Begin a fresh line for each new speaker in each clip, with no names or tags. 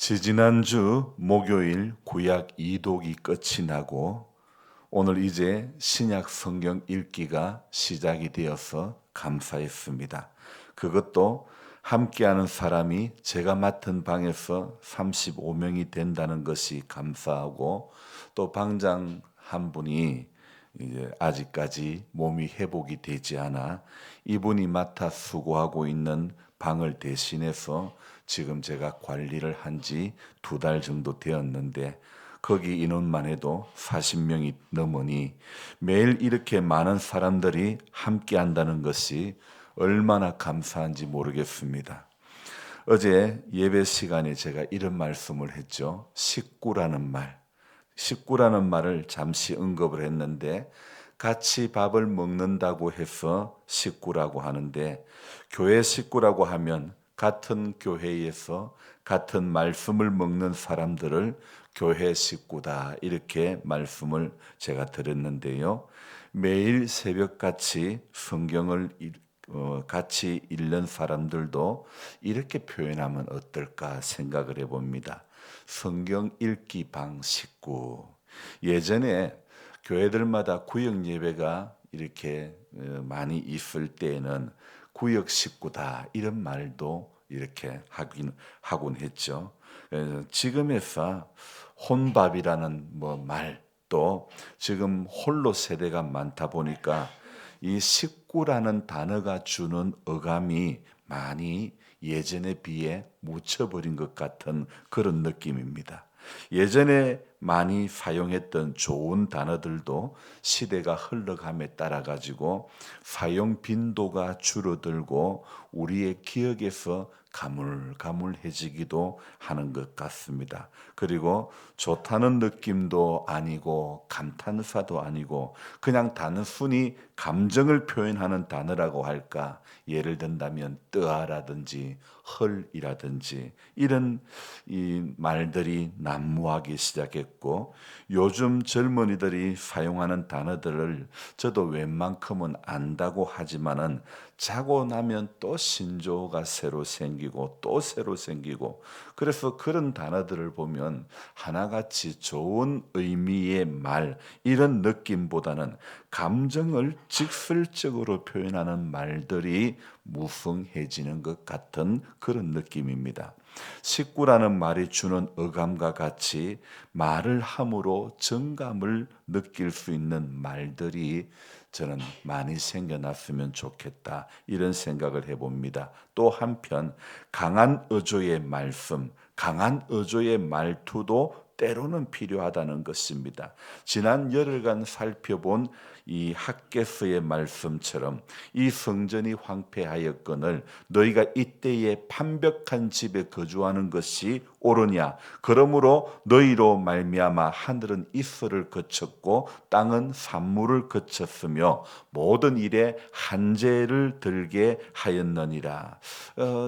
지지난주 목요일 구약 이독이 끝이 나고 오늘 이제 신약 성경 읽기가 시작이 되어서 감사했습니다. 그것도 함께하는 사람이 제가 맡은 방에서 35명이 된다는 것이 감사하고 또 방장 한 분이 이제 아직까지 몸이 회복이 되지 않아 이분이 맡아 수고하고 있는 방을 대신해서 지금 제가 관리를 한 지 2달 정도 되었는데 거기 인원만 해도 40명이 넘으니 매일 이렇게 많은 사람들이 함께 한다는 것이 얼마나 감사한지 모르겠습니다. 어제 예배 시간에 제가 이런 말씀을 했죠. 식구라는 말. 식구라는 말을 잠시 언급을 했는데 같이 밥을 먹는다고 해서 식구라고 하는데 교회 식구라고 하면 같은 교회에서 같은 말씀을 먹는 사람들을 교회 식구다 이렇게 말씀을 제가 드렸는데요. 매일 새벽같이 성경을 같이 읽는 사람들도 이렇게 표현하면 어떨까 생각을 해봅니다. 성경 읽기 방 식구. 예전에 교회들마다 구역 예배가 이렇게 많이 있을 때에는 구역 식구다 이런 말도 이렇게 하곤 했죠. 지금에서 혼밥이라는 말도 지금 홀로 세대가 많다 보니까 이 식구라는 단어가 주는 어감이 많이 예전에 비해 묻혀버린 것 같은 그런 느낌입니다. 예전에 많이 사용했던 좋은 단어들도 시대가 흘러감에 따라 가지고 사용 빈도가 줄어들고 우리의 기억에서 가물가물해지기도 하는 것 같습니다. 그리고 좋다는 느낌도 아니고 감탄사도 아니고 그냥 단순히 감정을 표현하는 단어라고 할까? 예를 든다면 뜨아라든지 헐이라든지 이런 이 말들이 난무하기 시작했고 요즘 젊은이들이 사용하는 단어들을 저도 웬만큼은 안다고 하지만은 자고 나면 또 신조어가 새로 생기고 또 새로 생기고 그래서 그런 단어들을 보면 하나같이 좋은 의미의 말 이런 느낌보다는 감정을 직설적으로 표현하는 말들이 무성해지는 것 같은 그런 느낌입니다. 식구라는 말이 주는 어감과 같이 말을 함으로 정감을 느낄 수 있는 말들이 저는 많이 생겨났으면 좋겠다 이런 생각을 해봅니다. 또 한편 강한 어조의 말씀, 강한 어조의 말투도 때로는 필요하다는 것입니다. 지난 열흘간 살펴본 이 학개서의 말씀처럼 이 성전이 황폐하였거늘 너희가 이때에 판벽한 집에 거주하는 것이 옳으냐 그러므로 너희로 말미암아 하늘은 이슬을 거쳤고 땅은 산물을 거쳤으며 모든 일에 한재를 들게 하였느니라.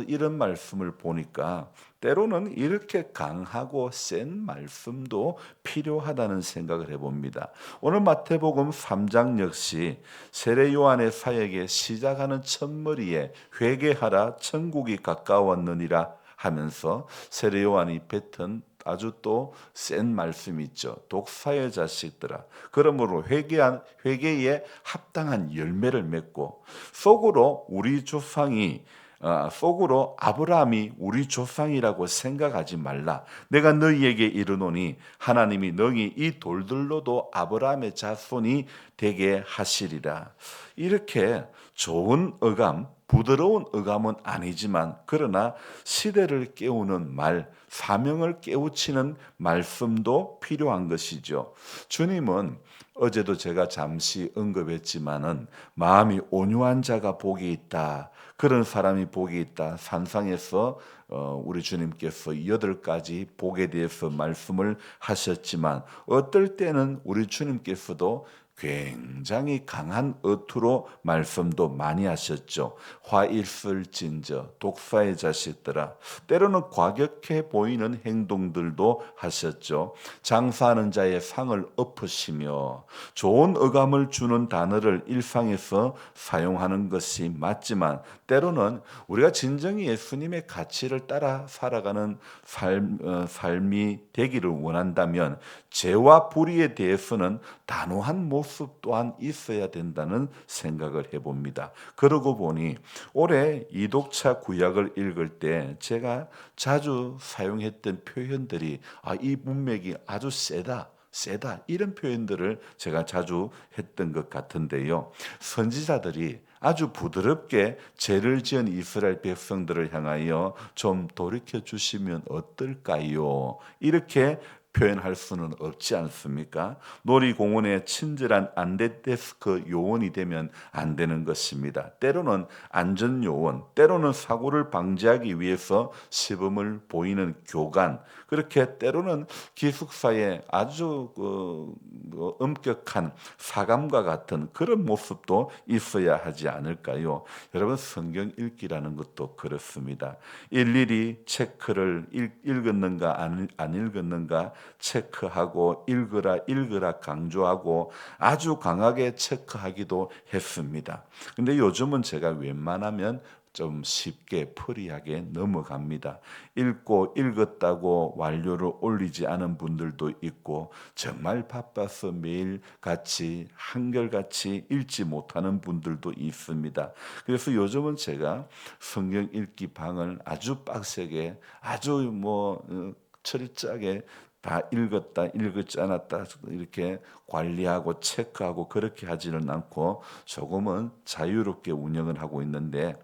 이런 말씀을 보니까 때로는 이렇게 강하고 센 말씀도 필요하다는 생각을 해봅니다. 오늘 마태복음 3장 역시 세례 요한의 사역에 시작하는 첫머리에 회개하라 천국이 가까웠느니라 하면서 세례 요한이 뱉은 아주 또 센 말씀이 있죠. 독사의 자식들아. 그러므로 회개에 합당한 열매를 맺고 속으로 우리 조상이 속으로 아브라함이 우리 조상이라고 생각하지 말라. 내가 너희에게 이르노니 하나님이 너희 이 돌들로도 아브라함의 자손이 되게 하시리라. 이렇게 좋은 어감, 부드러운 어감은 아니지만 그러나 시대를 깨우는 말, 사명을 깨우치는 말씀도 필요한 것이죠. 주님은 어제도 제가 잠시 언급했지만은 마음이 온유한 자가 복이 있다. 그런 사람이 복이 있다. 산상에서 우리 주님께서 8가지 복에 대해서 말씀을 하셨지만 어떨 때는 우리 주님께서도 굉장히 강한 어투로 말씀도 많이 하셨죠. 화 있을진저 독사의 자식들아. 때로는 과격해 보이는 행동들도 하셨죠. 장사하는 자의 상을 엎으시며 좋은 어감을 주는 단어를 일상에서 사용하는 것이 맞지만 때로는 우리가 진정히 예수님의 가치를 따라 살아가는 삶이 되기를 원한다면 죄와 불의에 대해서는 단호한 모습 또한 있어야 된다는 생각을 해봅니다. 그러고 보니 올해 이독차 구약을 읽을 때 제가 자주 사용했던 표현들이 이 문맥이 아주 세다 이런 표현들을 제가 자주 했던 것 같은데요. 선지자들이 아주 부드럽게 죄를 지은 이스라엘 백성들을 향하여 좀 돌이켜 주시면 어떨까요? 이렇게 표현할 수는 없지 않습니까? 놀이공원의 친절한 안내데스크 요원이 되면 안 되는 것입니다. 때로는 안전요원, 때로는 사고를 방지하기 위해서 시범을 보이는 교관, 그렇게 때로는 기숙사의 아주 엄격한 사감과 같은 그런 모습도 있어야 하지 않을까요? 여러분, 성경 읽기라는 것도 그렇습니다. 일일이 체크를 읽었는가 안 읽었는가 체크하고 읽으라 강조하고 아주 강하게 체크하기도 했습니다. 근데 요즘은 제가 웬만하면 좀 쉽게 풀이하게 넘어갑니다. 읽고 읽었다고 완료를 올리지 않은 분들도 있고 정말 바빠서 매일같이 한결같이 읽지 못하는 분들도 있습니다. 그래서 요즘은 제가 성경 읽기 방을 아주 빡세게 아주 철저하게 다 읽었다, 읽지 않았다 이렇게 관리하고 체크하고 그렇게 하지는 않고 조금은 자유롭게 운영을 하고 있는데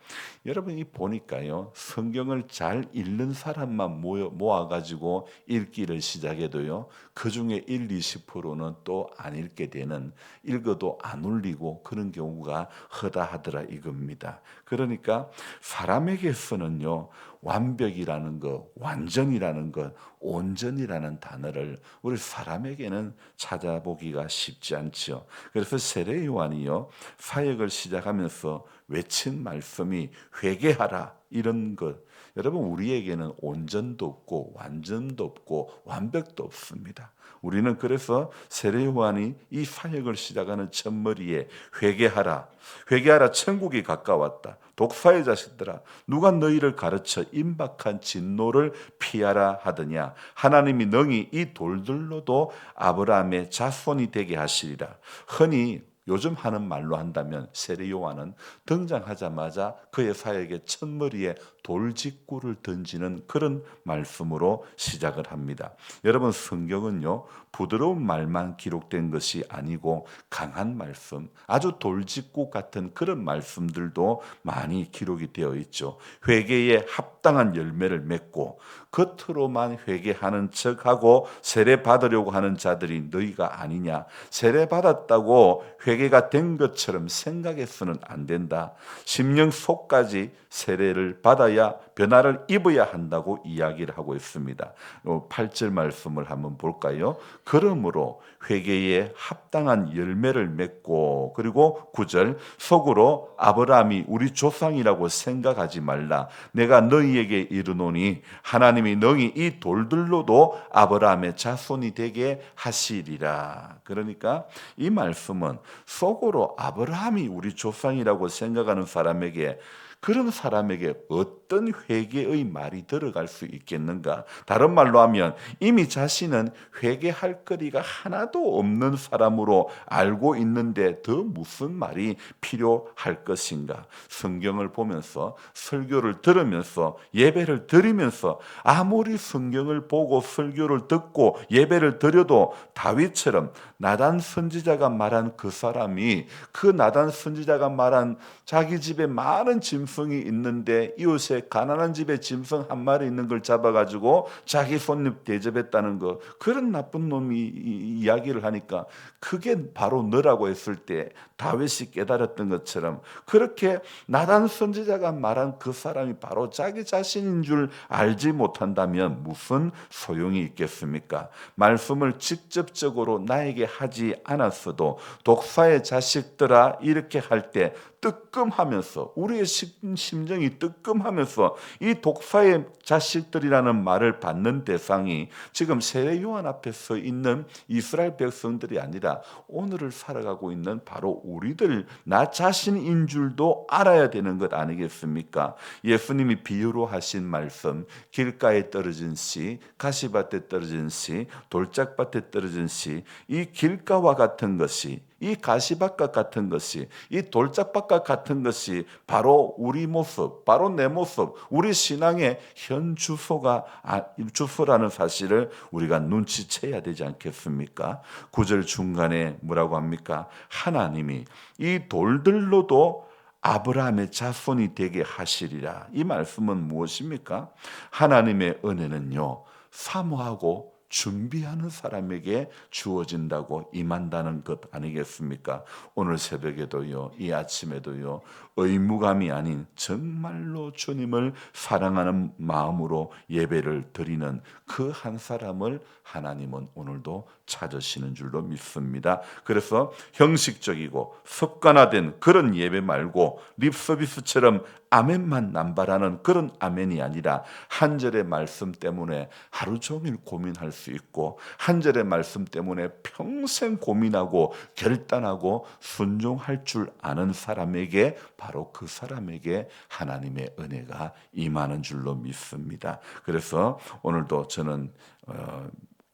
여러분이 보니까요, 성경을 잘 읽는 사람만 모아가지고 읽기를 시작해도요, 그 중에 1-20%는 또 안 읽게 되는, 읽어도 안 울리고 그런 경우가 허다하더라 이겁니다. 그러니까 사람에게서는요, 완벽이라는 것, 완전이라는 것, 온전이라는 단어를 우리 사람에게는 찾아보기가 쉽지 않지요. 그래서 세례 요한이요, 사역을 시작하면서 외친 말씀이 회개하라 이런 것. 여러분, 우리에게는 온전도 없고 완전도 없고 완벽도 없습니다. 우리는 그래서 세례 요한이 이 사역을 시작하는 첫머리에 회개하라, 회개하라, 천국이 가까웠다. 독사의 자식들아, 누가 너희를 가르쳐 임박한 진노를 피하라 하더냐. 하나님이 능히 이 돌들로도 아브라함의 자손이 되게 하시리라. 흔히 요즘 하는 말로 한다면 세례 요한은 등장하자마자 그의 사역의 첫머리에 돌직구를 던지는 그런 말씀으로 시작을 합니다. 여러분, 성경은요, 부드러운 말만 기록된 것이 아니고 강한 말씀, 아주 돌직구 같은 그런 말씀들도 많이 기록이 되어 있죠. 회개에 합당한 열매를 맺고 겉으로만 회개하는 척하고 세례 받으려고 하는 자들이 너희가 아니냐. 세례 받았다고 회개가 된 것처럼 생각해서는 안 된다. 심령 속까지 세례를 받아야 변화를 입어야 한다고 이야기를 하고 있습니다. 8절 말씀을 한번 볼까요? 그러므로 회개에 합당한 열매를 맺고, 그리고 9절, 속으로 아브라함이 우리 조상이라고 생각하지 말라. 내가 너희에게 이르노니 하나님이 능히 이 돌들로도 아브라함의 자손이 되게 하시리라. 그러니까 이 말씀은 속으로 아브라함이 우리 조상이라고 생각하는 사람에게, 그런 사람에게 어떤 회개의 말이 들어갈 수 있겠는가? 다른 말로 하면 이미 자신은 회개할 거리가 하나도 없는 사람으로 알고 있는데 더 무슨 말이 필요할 것인가? 성경을 보면서, 설교를 들으면서, 예배를 드리면서 아무리 성경을 보고 설교를 듣고 예배를 드려도 다윗처럼 나단 선지자가 말한 그 사람이, 그 나단 선지자가 말한 자기 집에 많은 짐승 짐승이 있는데 이웃에 가난한 집에 짐승 한 마리 있는 걸 잡아가지고 자기 손님 대접했다는 거, 그런 나쁜 놈이 이야기를 하니까 그게 바로 너라고 했을 때 다윗이 깨달았던 것처럼, 그렇게 나단 선지자가 말한 그 사람이 바로 자기 자신인 줄 알지 못한다면 무슨 소용이 있겠습니까? 말씀을 직접적으로 나에게 하지 않았어도 독사의 자식들아 이렇게 할 때 뜨끔하면서, 우리의 심정이 뜨끔하면서 이 독사의 자식들이라는 말을 받는 대상이 지금 세례 요한 앞에 서 있는 이스라엘 백성들이 아니라 오늘을 살아가고 있는 바로 우리들, 나 자신인 줄도 알아야 되는 것 아니겠습니까? 예수님이 비유로 하신 말씀, 길가에 떨어진 씨, 가시밭에 떨어진 씨, 돌짝밭에 떨어진 씨, 이 길가와 같은 것이, 이 가시밭과 같은 것이, 이 돌짝밭과 같은 것이 바로 우리 모습, 바로 내 모습, 우리 신앙의 현 주소라는 사실을 우리가 눈치채야 되지 않겠습니까? 9절 중간에 뭐라고 합니까? 하나님이 이 돌들로도 아브라함의 자손이 되게 하시리라. 이 말씀은 무엇입니까? 하나님의 은혜는요, 사모하고 준비하는 사람에게 주어진다고 임한다는 것 아니겠습니까? 오늘 새벽에도요, 이 아침에도요, 의무감이 아닌 정말로 주님을 사랑하는 마음으로 예배를 드리는 그 한 사람을 하나님은 오늘도 찾으시는 줄로 믿습니다. 그래서 형식적이고 습관화된 그런 예배 말고 립서비스처럼 아멘만 남발하는 그런 아멘이 아니라 한 절의 말씀 때문에 하루 종일 고민할 수 있고, 한 절의 말씀 때문에 평생 고민하고 결단하고 순종할 줄 아는 사람에게, 바로 그 사람에게 하나님의 은혜가 임하는 줄로 믿습니다. 그래서 오늘도 저는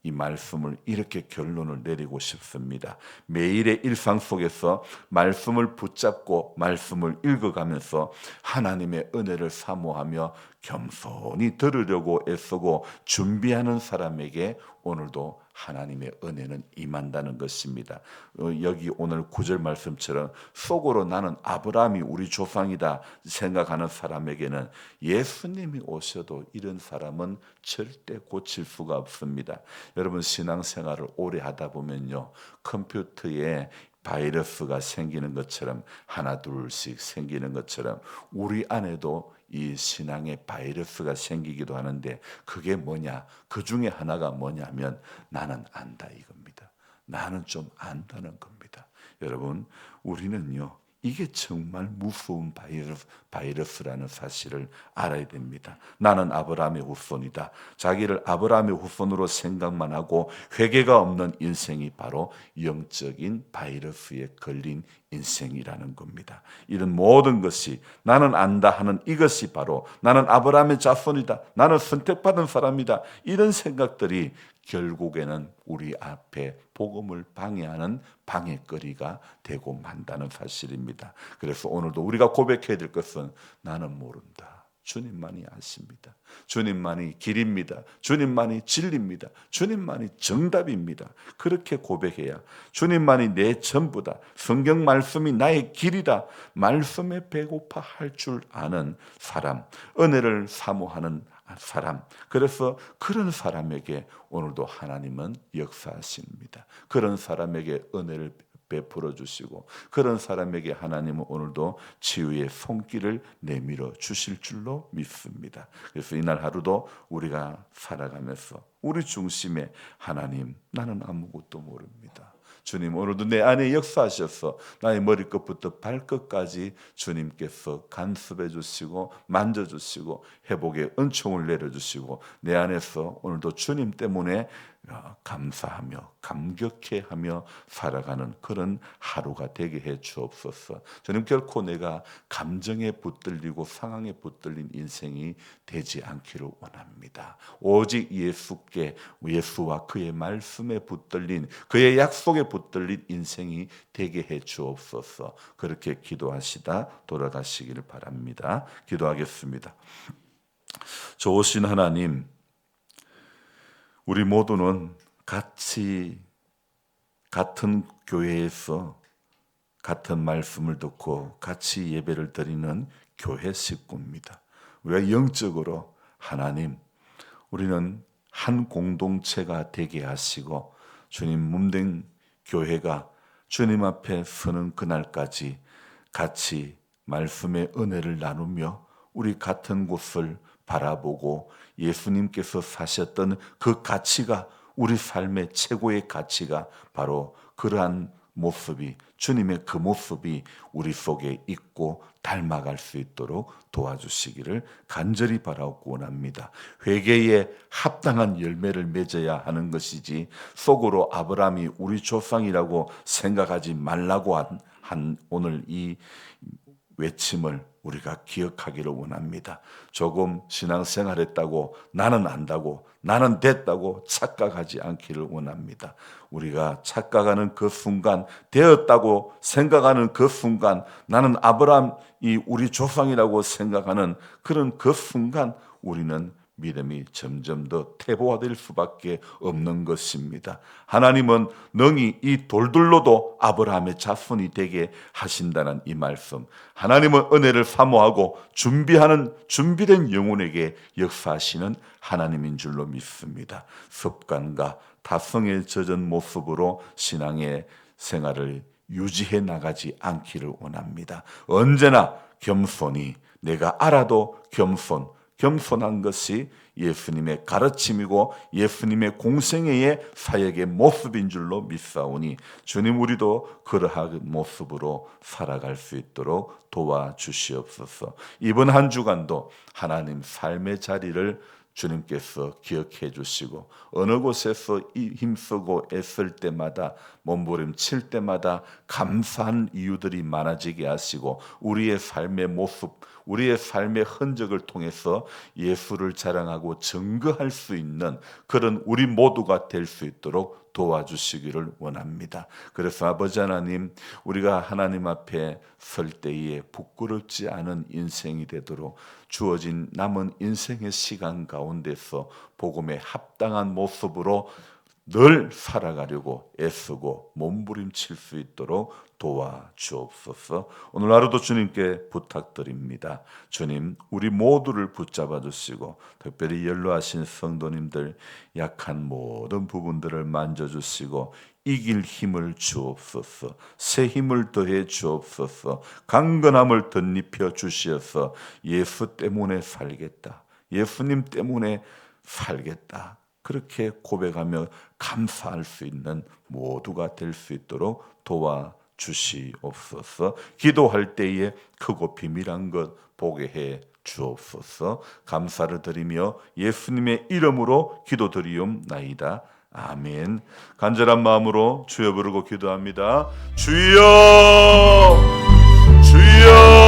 이 말씀을 이렇게 결론을 내리고 싶습니다. 매일의 일상 속에서 말씀을 붙잡고 말씀을 읽어가면서 하나님의 은혜를 사모하며 겸손히 들으려고 애쓰고 준비하는 사람에게 오늘도 하나님의 은혜는 임한다는 것입니다. 여기 오늘 9절 말씀처럼 속으로 나는 아브라함이 우리 조상이다 생각하는 사람에게는 예수님이 오셔도 이런 사람은 절대 고칠 수가 없습니다. 여러분, 신앙생활을 오래 하다 보면요, 컴퓨터에 바이러스가 생기는 것처럼, 하나 둘씩 생기는 것처럼 우리 안에도 이 신앙의 바이러스가 생기기도 하는데, 그게 뭐냐? 그 중에 하나가 뭐냐면 나는 안다 이겁니다. 나는 좀 안다는 겁니다. 여러분, 우리는요, 이게 정말 무서운 바이러스라는 사실을 알아야 됩니다. 나는 아브라함의 후손이다. 자기를 아브라함의 후손으로 생각만 하고 회개가 없는 인생이 바로 영적인 바이러스에 걸린 인생이라는 겁니다. 이런 모든 것이 나는 안다 하는 이것이 바로 나는 아브라함의 자손이다, 나는 선택받은 사람이다, 이런 생각들이 결국에는 우리 앞에 복음을 방해하는 방해거리가 되고 만다는 사실입니다. 그래서 오늘도 우리가 고백해야 될 것은 나는 모른다, 주님만이 아십니다. 주님만이 길입니다. 주님만이 진리입니다. 주님만이 정답입니다. 그렇게 고백해야, 주님만이 내 전부다, 성경 말씀이 나의 길이다, 말씀에 배고파 할 줄 아는 사람, 은혜를 사모하는 사람, 그래서 그런 사람에게 오늘도 하나님은 역사하십니다. 그런 사람에게 은혜를 베풀어 주시고, 그런 사람에게 하나님은 오늘도 치유의 손길을 내밀어 주실 줄로 믿습니다. 그래서 이날 하루도 우리가 살아가면서 우리 중심에 하나님, 나는 아무것도 모릅니다. 주님, 오늘도 내 안에 역사하셔서 나의 머리끝부터 발끝까지 주님께서 간섭해 주시고 만져주시고 회복의 은총을 내려주시고, 내 안에서 오늘도 주님 때문에 감사하며 감격해하며 살아가는 그런 하루가 되게 해 주옵소서. 저는 결코 내가 감정에 붙들리고 상황에 붙들린 인생이 되지 않기를 원합니다. 오직 예수와 그의 말씀에 붙들린, 그의 약속에 붙들린 인생이 되게 해 주옵소서. 그렇게 기도하시다 돌아가시기를 바랍니다. 기도하겠습니다. 좋으신 하나님, 우리 모두는 같은 교회에서 같은 말씀을 듣고 같이 예배를 드리는 교회 식구입니다. 우리가 영적으로 하나님, 우리는 한 공동체가 되게 하시고 주님 몸된 교회가 주님 앞에 서는 그날까지 같이 말씀의 은혜를 나누며 우리 같은 곳을 바라보고 예수님께서 사셨던 그 가치가 우리 삶의 최고의 가치가 바로 그러한 모습이 주님의 그 모습이 우리 속에 있고 닮아갈 수 있도록 도와주시기를 간절히 바라고 원합니다. 회개에 합당한 열매를 맺어야 하는 것이지 속으로 아브라함이 우리 조상이라고 생각하지 말라고 한 오늘 이 외침을 우리가 기억하기를 원합니다. 조금 신앙생활했다고 나는 안다고 나는 됐다고 착각하지 않기를 원합니다. 우리가 착각하는 그 순간, 되었다고 생각하는 그 순간, 나는 아브라함이 우리 조상이라고 생각하는 그런 그 순간 우리는 믿음이 점점 더 퇴보화될 수밖에 없는 것입니다. 하나님은 능히 이 돌들로도 아브라함의 자손이 되게 하신다는 이 말씀, 하나님은 은혜를 사모하고 준비된 영혼에게 역사하시는 하나님인 줄로 믿습니다. 습관과 타성에 젖은 모습으로 신앙의 생활을 유지해 나가지 않기를 원합니다. 언제나 겸손히, 내가 알아도 겸손한 것이 예수님의 가르침이고 예수님의 공생애의 사역의 모습인 줄로 믿사오니 주님, 우리도 그러한 모습으로 살아갈 수 있도록 도와주시옵소서. 이번 한 주간도 하나님 삶의 자리를 주님께서 기억해 주시고 어느 곳에서 힘쓰고 애쓸 때마다 몸부림칠 때마다 감사한 이유들이 많아지게 하시고 우리의 삶의 모습, 우리의 삶의 흔적을 통해서 예수를 자랑하고 증거할 수 있는 그런 우리 모두가 될 수 있도록 도와주시기를 원합니다. 그래서 아버지 하나님, 우리가 하나님 앞에 설 때에 부끄럽지 않은 인생이 되도록 주어진 남은 인생의 시간 가운데서 복음에 합당한 모습으로 늘 살아가려고 애쓰고 몸부림칠 수 있도록 도와주옵소서. 오늘 하루도 주님께 부탁드립니다. 주님, 우리 모두를 붙잡아 주시고 특별히 연로하신 성도님들 약한 모든 부분들을 만져주시고 이길 힘을 주옵소서. 새 힘을 더해 주옵소서. 강건함을 덧입혀 주시어서 예수 때문에 살겠다, 예수님 때문에 살겠다, 그렇게 고백하며 감사할 수 있는 모두가 될 수 있도록 도와주시옵소서. 기도할 때에 크고 비밀한 것 보게 해 주옵소서. 감사를 드리며 예수님의 이름으로 기도드리옵나이다. 아멘. 간절한 마음으로 주여 부르고 기도합니다. 주여, 주여.